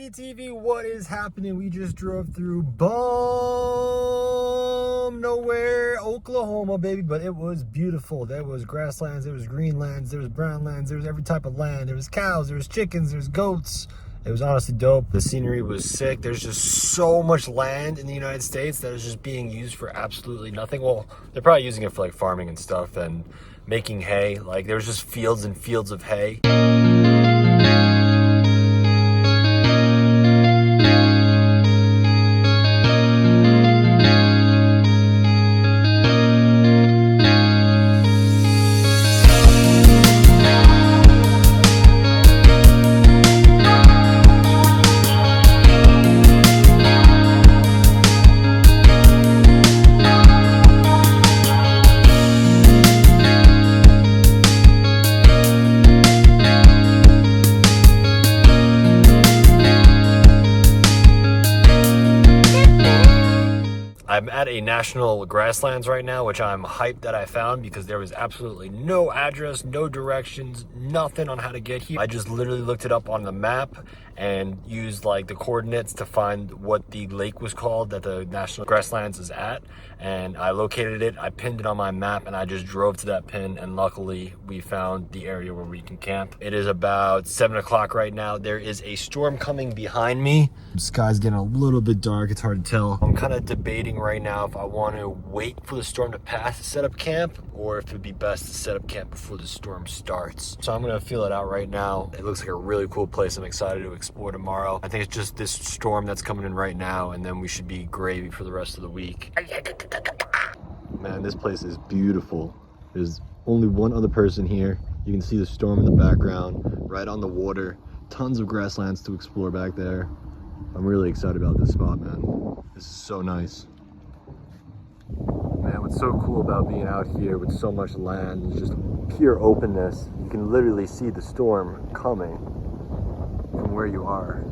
HDTV, what is happening? We just drove through nowhere, Oklahoma, baby, but it was beautiful. There was grasslands, there was greenlands, there was brownlands, there was every type of land. There was cows, there was chickens, there was goats. It was honestly dope. The scenery was sick. There's just so much land in the United States that is just being used for absolutely nothing. Well, they're probably using it for like farming and stuff and making hay. Like there was just fields and fields of hay. I'm at a national grasslands right now, which I'm hyped that I found because there was absolutely no address, no directions, nothing on how to get here. I just literally looked it up on the map and used like the coordinates to find what the lake was called that the national grasslands is at. And I located it, I pinned it on my map, and I just drove to that pin, and luckily we found the area where we can camp. It is about 7 o'clock right now. There is a storm coming behind me. The sky's getting a little bit dark, it's hard to tell. I'm kind of debating right now if I want to wait for the storm to pass to set up camp, or if it'd be best to set up camp before the storm starts. So I'm gonna feel it out right now. It looks like a really cool place. I'm excited to explore tomorrow. I think it's just this storm that's coming in right now, and then we should be gravy for the rest of the week. Man, this place is beautiful. There's only one other person here. You can see the storm in the background, right on the water. Tons of grasslands to explore back there. I'm really excited about this spot, man. This is so nice. Man, what's so cool about being out here with so much land is just pure openness. You can literally see the storm coming from where you are.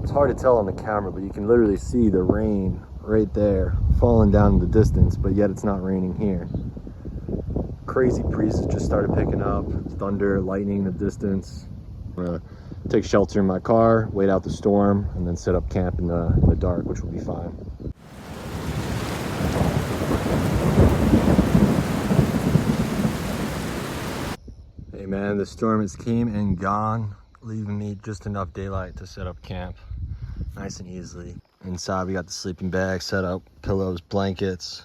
It's hard to tell on the camera, but you can literally see the rain right there falling down in the distance, but yet it's not raining here. Crazy breezes just started picking up. Thunder, lightning in the distance. I'm gonna take shelter in my car, wait out the storm, and then set up camp in the dark, which will be fine. Hey man, the storm has came and gone, leaving me just enough daylight to set up camp nice and easily. Inside we got the sleeping bag set up, pillows, blankets,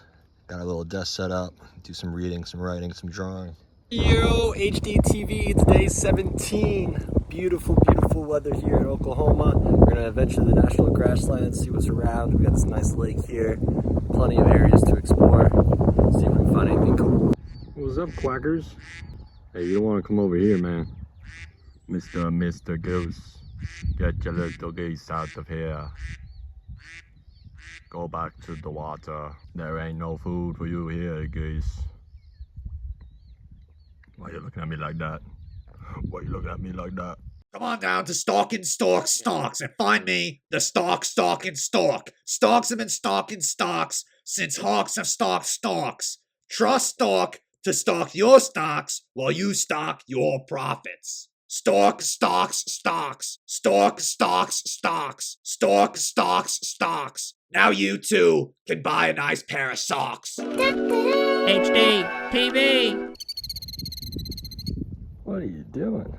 got a little desk set up, do some reading, some writing, some drawing. Yo, HDTV, today's 17. Beautiful, beautiful weather here in Oklahoma. We're gonna adventure the national grasslands, see what's around. We got this nice lake here, plenty of areas to explore, see if we can find anything cool. What's up, quackers? Hey, you don't wanna come over here, man. Mr. Goose, get your little geese out of here. Go back to the water. There ain't no food for you here, geese. Why are you looking at me like that? Why are you looking at me like that? Come on down to Stalking Stalks Stalks and find me the Stalking Stalk. Stalks have been stalking stalks since hawks have stalked stalks. Trust Stalk to stalk your stocks while you stock your profits. Stalk stocks stocks. Stalk stocks stocks. Stalk stocks stocks. Now you too can buy a nice pair of socks. HDTV. What are you doing?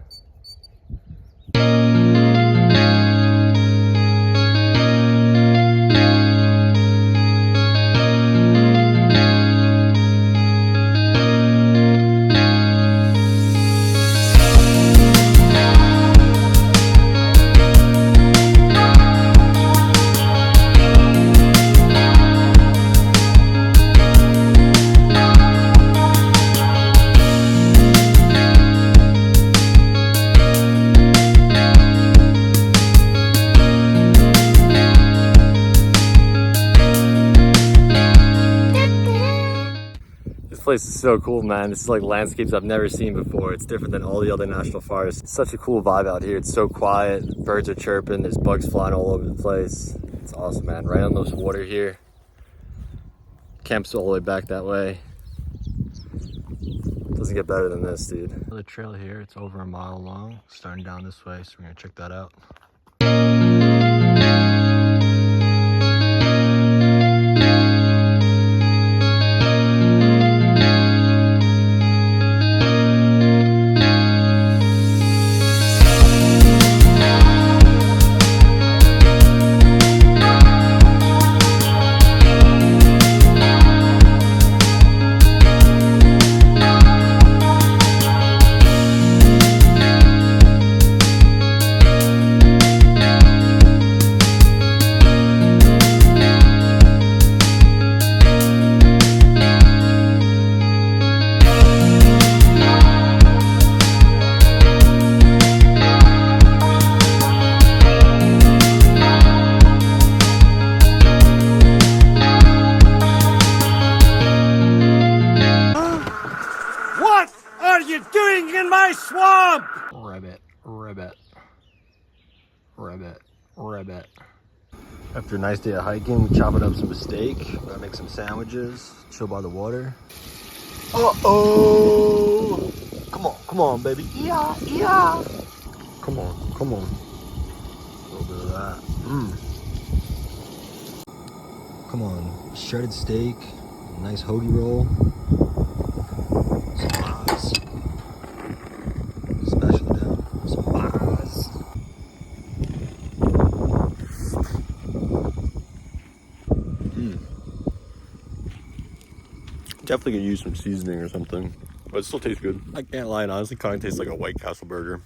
This place is so cool, man. This is like landscapes I've never seen before. It's different than all the other national forests. It's such a cool vibe out here. It's so quiet. Birds are chirping. There's bugs flying all over the place. It's awesome, man. Right on those water here. Camp's all the way back that way. Doesn't get better than this, dude. The trail here, it's over a mile long, starting down this way, so we're gonna check that out. Rabbit. After a nice day of hiking, we chopping up some steak. Gotta make some sandwiches, chill by the water. Uh-oh! Come on, baby. Yeah. Come on. A little bit of that. Come on, shredded steak, nice hoagie roll, some fries. Special down, some fries. Definitely could use some seasoning or something, but it still tastes good. I can't lie, it honestly kind of tastes like a White Castle burger.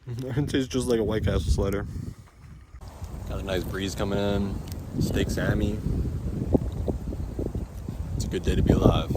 It tastes just like a White Castle slider. Got a nice breeze coming in, steak Sammy. It's a good day to be alive.